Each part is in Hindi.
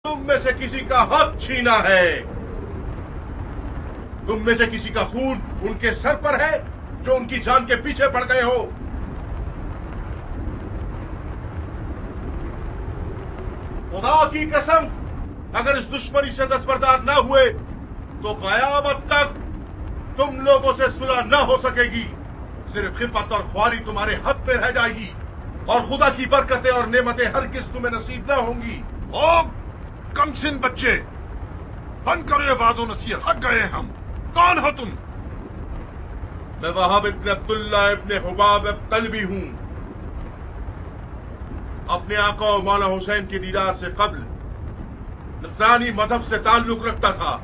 तुम में से किसी का हक छीना है। तुम में से किसी का खून उनके सर पर है जो उनकी जान के पीछे पड़ गए हो। खुदा की कसम, अगर इस दुश्मनी से दस्तबरदार न हुए तो कयामत तक तुम लोगों से सुलह न हो सकेगी। सिर्फ खिफत और ख्वारी तुम्हारे हक में रह जाएगी और खुदा की बरकतें और नेमतें हरगिज़ तुम्हें नसीब न होंगी। ओ कमसिन बच्चे, बंद करो ये वाज़ो नसीहत, थक गए हम। कौन हो तुम? मैं वहाब इब्न अब्दुल्ला इब्न हुबाब तलबी हूं। अपने आका और मौला हुसैन के दीदार से कब्ल नसरानी मजहब से ताल्लुक रखता था,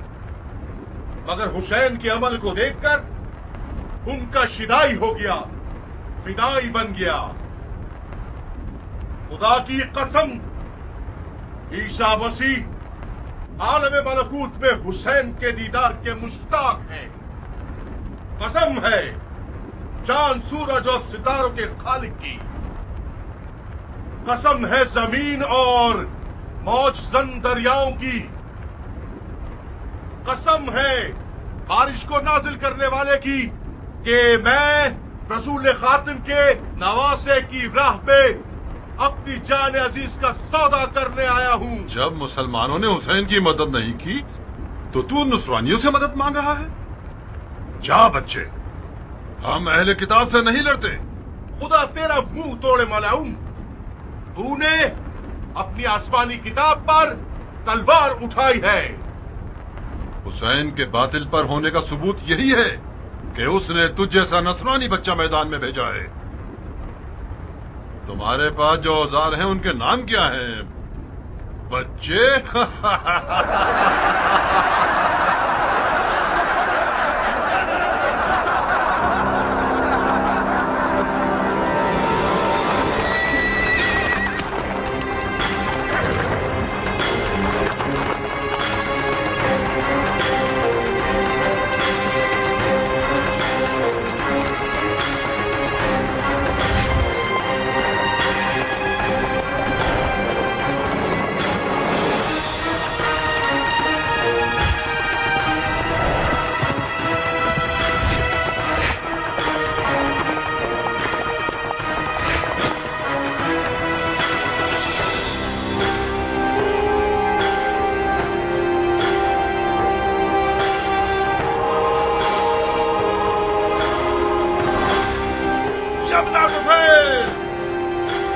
मगर हुसैन के अमल को देखकर उनका शिदाई हो गया, फिदाई बन गया। खुदा की कसम, ईसा मसीह आलम मलकूत में हुसैन के दीदार के मुश्ताक हैं। कसम है चांद सूरज और सितारों के खालिक की। कसम है जमीन और मौजजन दरियाओं की। कसम है बारिश को नाजिल करने वाले की कि मैं रसूल खातिम के नवासे की राह पे अपनी जान अजीज का सौदा करने आया हूँ। जब मुसलमानों ने हुसैन की मदद नहीं की तो तू नुसरानियों से मदद मांग रहा है? जा बच्चे, हम अहले किताब से नहीं लड़ते। खुदा तेरा मुंह तोड़े मलाउम, तूने अपनी आसमानी किताब पर तलवार उठाई है। हुसैन के बातिल पर होने का सबूत यही है कि उसने तुझ जैसा नसरानी बच्चा मैदान में भेजा है। तुम्हारे पास जो औजार हैं उनके नाम क्या हैं बच्चे?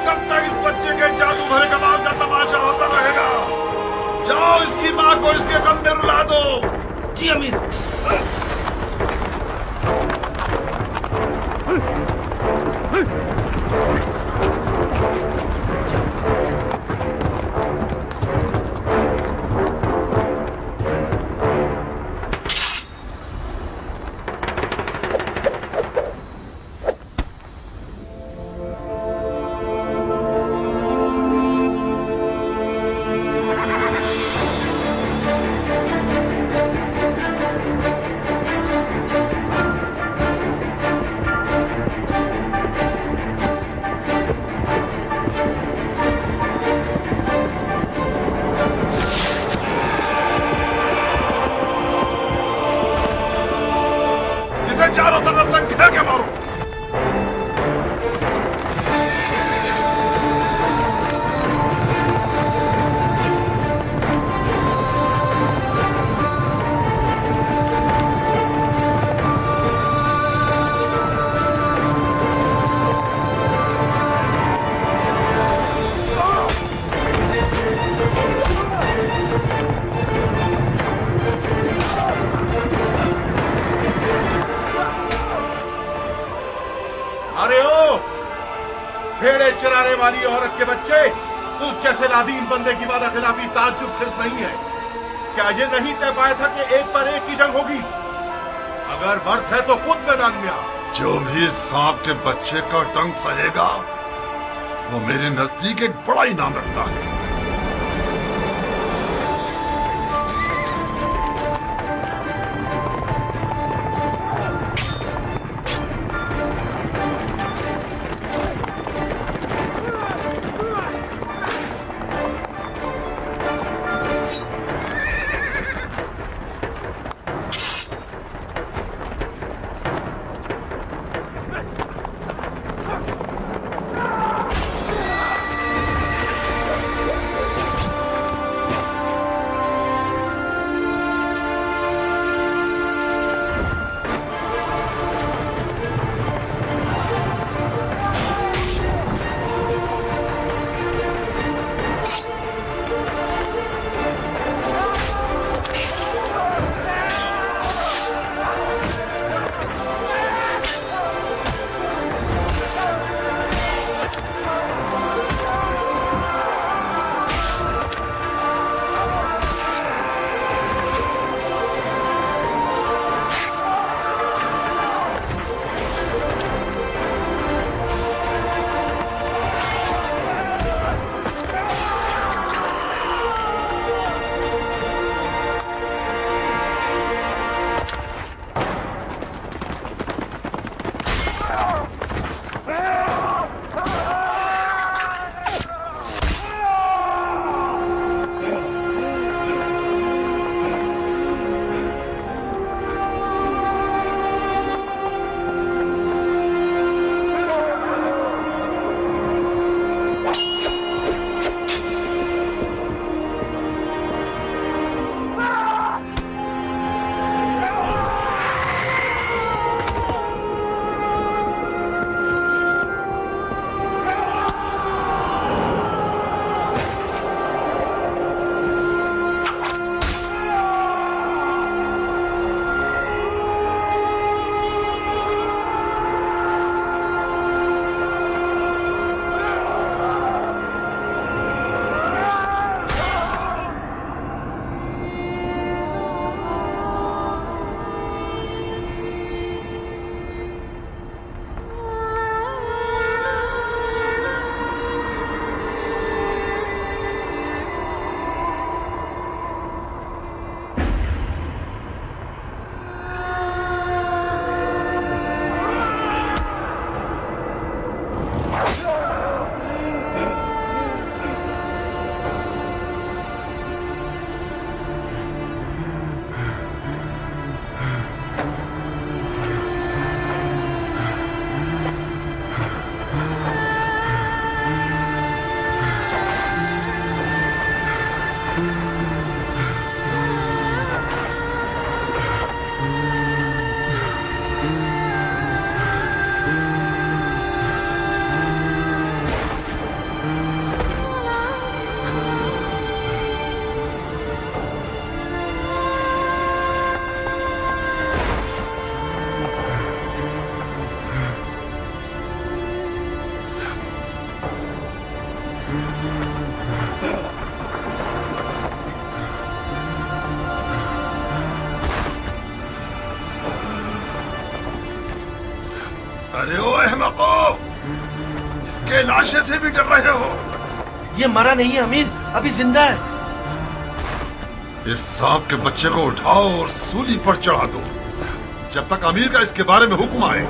कब तक इस बच्चे के जादू भरे कमाल का तमाशा होता रहेगा? जाओ इसकी माँ को इसके गम में रुला दो। जी अमीर। चारों तरफ से घेर के मारो। भेड़े चराने वाली औरत के बच्चे, तुझ जैसे लादीन बंदे की वादा खिलाफी ताज्जुब खिस नहीं है। क्या ये नहीं तय पाया था कि एक पर एक की जंग होगी? अगर मर्द है तो खुद मैदान में आ। जो भी सांप के बच्चे का डंक सहेगा वो मेरे नजदीक एक बड़ा इनाम रखता है। अरे ओ अहमको, इसके लाशे से भी डर रहे हो? ये मरा नहीं है अमीर, अभी जिंदा है। इस सांप के बच्चे को उठाओ और सूली पर चढ़ा दो, जब तक अमीर का इसके बारे में हुक्म आए।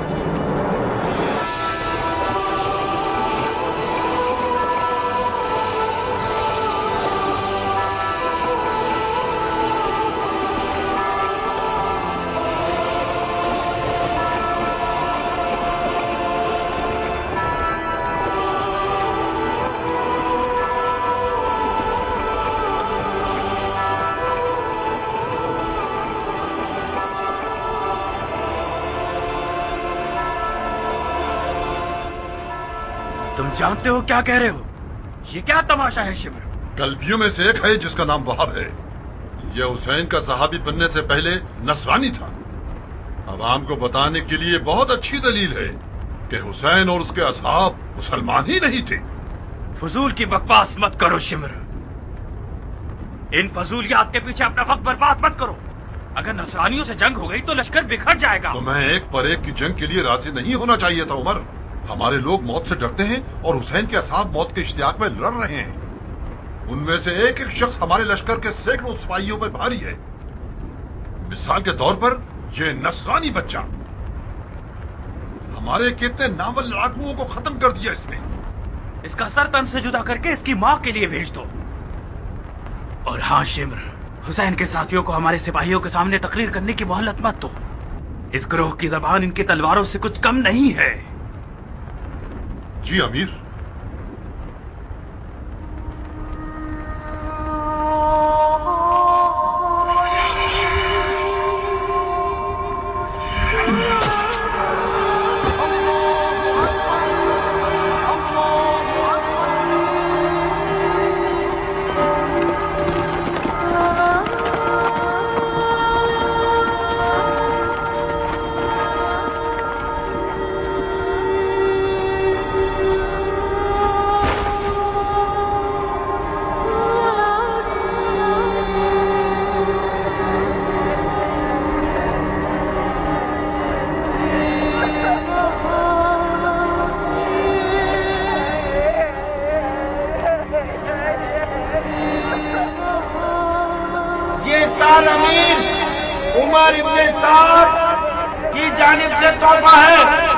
तुम जानते हो क्या कह रहे हो? ये क्या तमाशा है शिमर? कल्बियों में से एक है जिसका नाम वहाब है। यह हुसैन का सहाबी बनने से पहले नसरानी था। अवाम को बताने के लिए बहुत अच्छी दलील है कि हुसैन और उसके असहाब मुसलमान ही नहीं थे। फजूल की बकवास मत करो शिमर। इन फजूलियात के पीछे अपना वक्त बर्बाद मत करो। अगर नसरानियों से जंग हो गई तो लश्कर बिखर जाएगा। तुम्हें एक पर एक की जंग के लिए राजी नहीं होना चाहिए था उमर। हमारे लोग मौत से डरते हैं और हुसैन के असहाब मौत के इश्तियाक में लड़ रहे हैं। उनमें से एक एक शख्स हमारे लश्कर के सैकड़ों सिपाहियों पर भारी है। मिसाल के तौर पर यह नसरानी बच्चा हमारे कितने नावल लड़ाकुओं को खत्म कर दिया इसने। इसका सर तन से जुदा करके इसकी माँ के लिए भेज दो। और हाँ शिमर, हुसैन के साथियों को हमारे सिपाहियों के सामने तकरीर करने की मोहलत मत दो। इस ग्रोह की जबान इनकी तलवारों से कुछ कम नहीं है। जी अमीर। उमर इब्ने साद की जानिब से तोहफा है।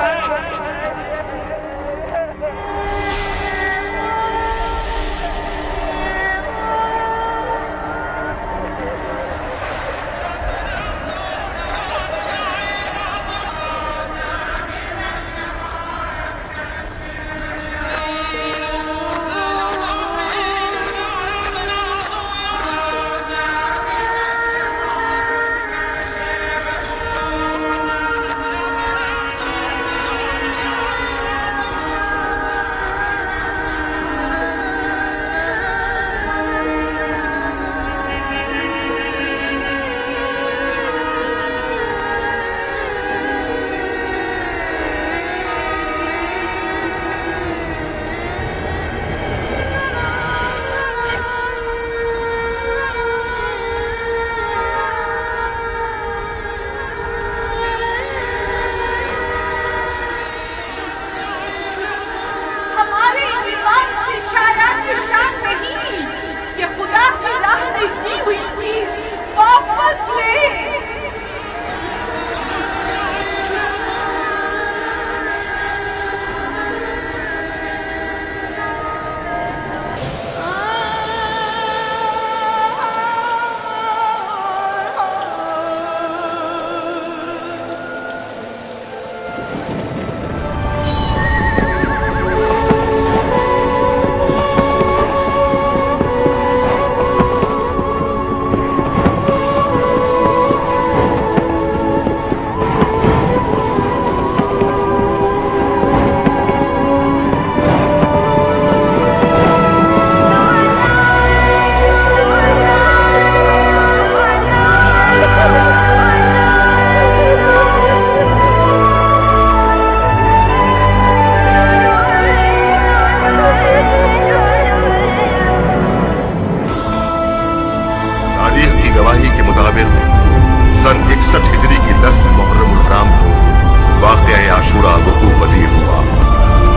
वाक़या आशूरा वक़ू पज़ीर हुआ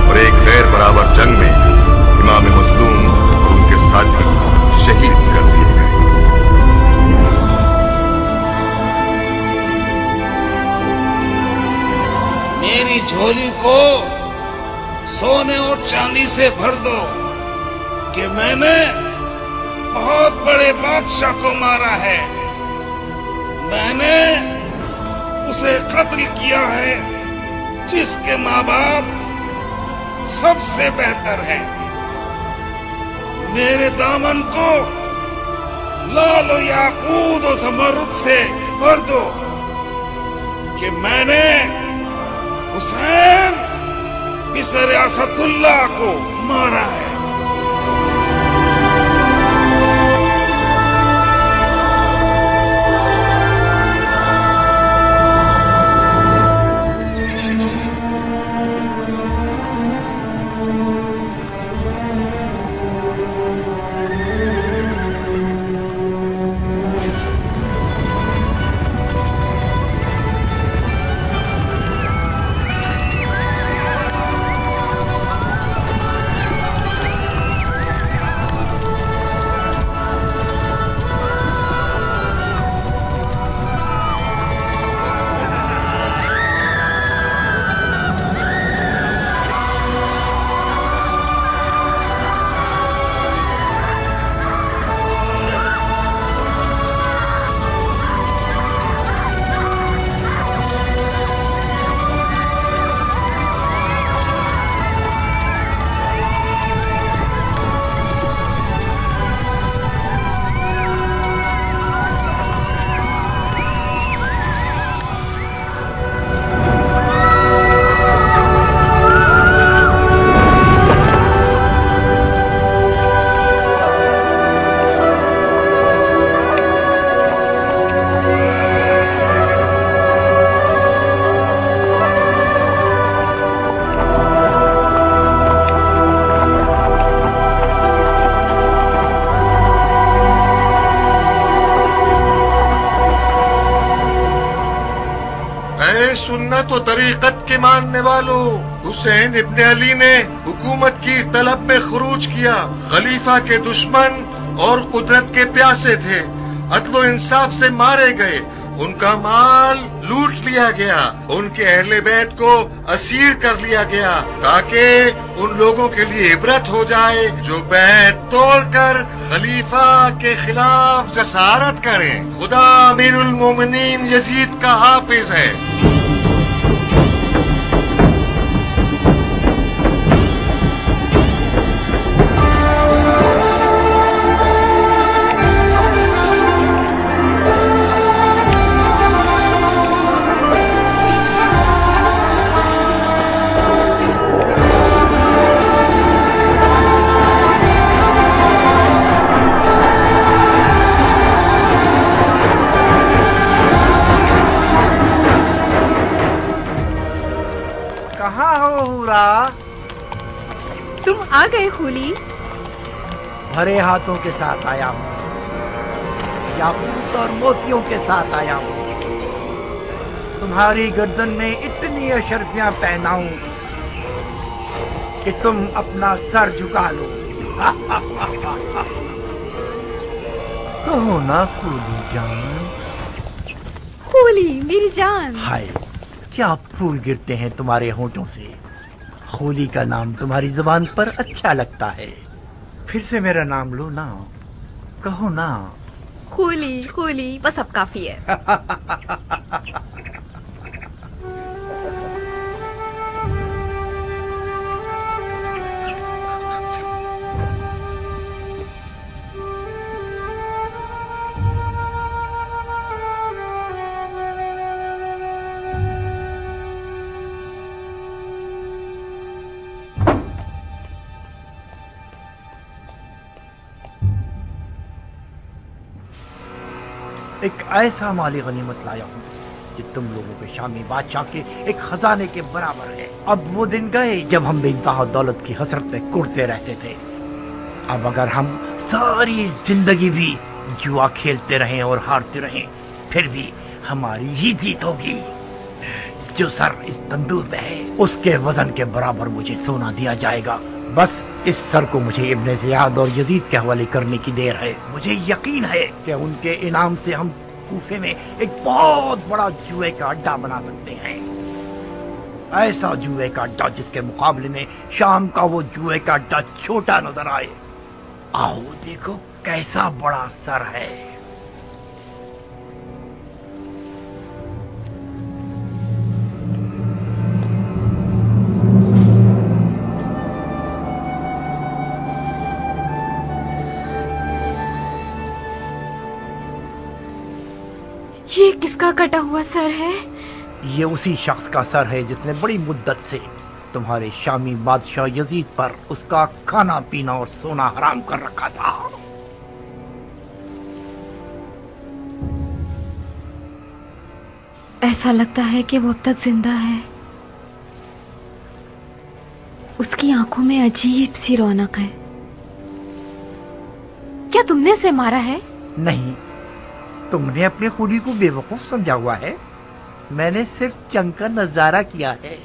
और एक गैर बराबर जंग में इमाम मज़लूम और उनके साथी शहीद कर दिए गए। मेरी झोली को सोने और चांदी से भर दो कि मैंने बहुत बड़े बादशाह को मारा है। मैंने उसे कत्ल किया है जिसके माँ बाप सबसे बेहतर हैं। मेरे दामन को लाल याकूत और ज़मरुद से भर दो कि मैंने हुसैन बिसर असदुल्लाह को मारा है। सुन्नत और तरीकत के मानने वालों, हुसैन इब्ने अली ने हुकूमत की तलब में खरूज किया। खलीफा के दुश्मन और कुदरत के प्यासे थे, अदलो इंसाफ से मारे गए, उनका माल लूट लिया गया, उनके अहले बैत को असीर कर लिया गया ताकि उन लोगों के लिए इबरत हो जाए जो बैत तोड़कर खलीफा के खिलाफ जसारत करें। खुदा अमीरुल मोमिनीन यजीद का हाफिज है। तुम आ गए खूली? भरे हाथों के साथ आया हूँ, याकूत और मोतियों के साथ आया हूँ। तुम्हारी गर्दन में इतनी अशर्फियां पहनाऊं कि तुम अपना सर झुका लो। कहो ना खूली जान। खूली मेरी जान। हाय, क्या फूल गिरते हैं तुम्हारे होंठों से। खूली का नाम तुम्हारी जुबान पर अच्छा लगता है। फिर से मेरा नाम लो ना, कहो ना। खूली खूली बस अब काफी है। एक ऐसा माली गनीमत लाया हूँ कि तुम लोगों के शामी बादशाह के एक खजाने के बराबर है। अब वो दिन गए जब हम बेइंतहा दौलत की हसरत में कुड़ते रहते थे। अब अगर हम सारी जिंदगी भी जुआ खेलते रहें और हारते रहें, फिर भी हमारी ही जीत होगी। जो सर इस तंदूर में है उसके वजन के बराबर मुझे सोना दिया जाएगा। बस इस सर को मुझे इब्ने ज़ियाद और यजीद के हवाले करने की देर है। मुझे यकीन है कि उनके इनाम से हम कूफे में एक बहुत बड़ा जुए का अड्डा बना सकते हैं। ऐसा जुए का अड्डा जिसके मुकाबले में शाम का वो जुए का अड्डा छोटा नजर आए। आओ देखो कैसा बड़ा सर है। ये किसका कटा हुआ सर है? ये उसी शख्स का सर है जिसने बड़ी मुद्दत से तुम्हारे शामी बादशाह यजीद पर उसका खाना पीना और सोना हराम कर रखा था। ऐसा लगता है कि वो अब तक जिंदा है। उसकी आंखों में अजीब सी रौनक है। क्या तुमने उसे मारा है? नहीं, तुमने अपने खूनी को बेवकूफ समझा हुआ है। मैंने सिर्फ जंग का नजारा किया है।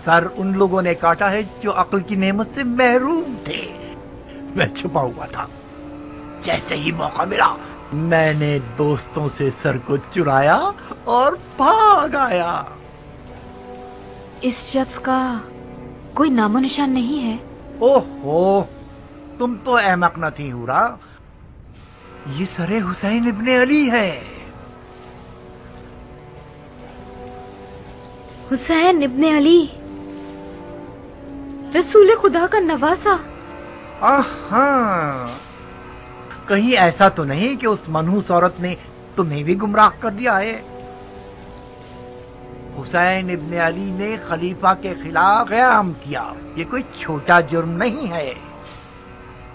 सर उन लोगों ने काटा है जो अक्ल की नेमत से महरूम थे। मैं छुपा हुआ था। जैसे ही मौका मिला मैंने दोस्तों से सर को चुराया और भाग आया। इस शख्स का कोई नामो निशान नहीं है? ओहो, तुम तो अहमक न थी हुरा। ये सरे हुसैन इब्ने अली है। हुसैन इब्ने अली, रसूल खुदा का नवासा। हाँ, कहीं ऐसा तो नहीं कि उस मनहूस औरत ने तुम्हें भी गुमराह कर दिया है? हुसैन इब्ने अली ने खलीफा के खिलाफ क़याम किया। ये कोई छोटा जुर्म नहीं है।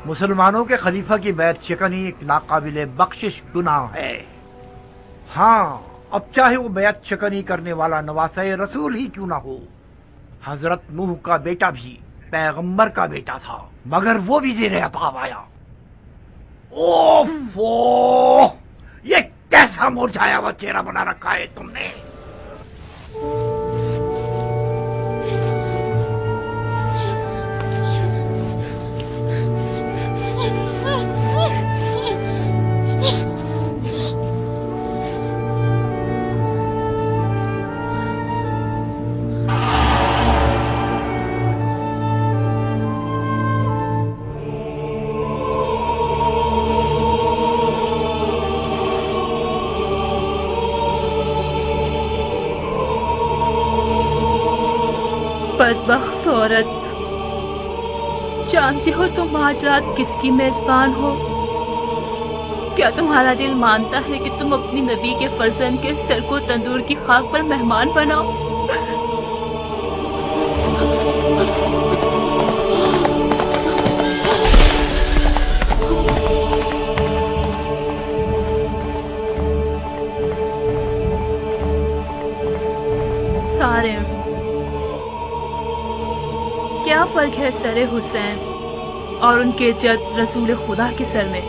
मुसलमानों के खलीफा की बैत शिकनी एक नाकाबिले बख्शिश गुनाह है। हाँ, अब चाहे वो बैत शिकनी करने वाला नवासे रसूल ही क्यों ना हो। हजरत नूह का बेटा भी पैगंबर का बेटा था, मगर वो भी ज़ेरे अताब आया। ओफो, ये कैसा मुरझाया हुआ चेहरा बना रखा है तुमने। बदबख्त औरत, जानती हो तुम आज रात किसकी मेजबान हो? क्या तुम्हारा दिल मानता है कि तुम अपनी नबी के फर्जंद के सर को तंदूर की खाक पर मेहमान बनाओ? सारिम, क्या फर्क है सरे हुसैन और उनके जद रसूल खुदा के सर में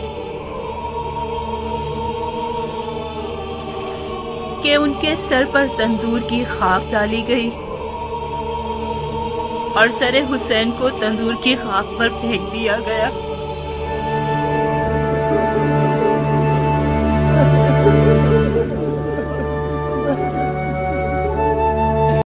कि उनके सर पर तंदूर की खाक डाली गई और सरे हुसैन को तंदूर की खाक पर फेंक दिया गया।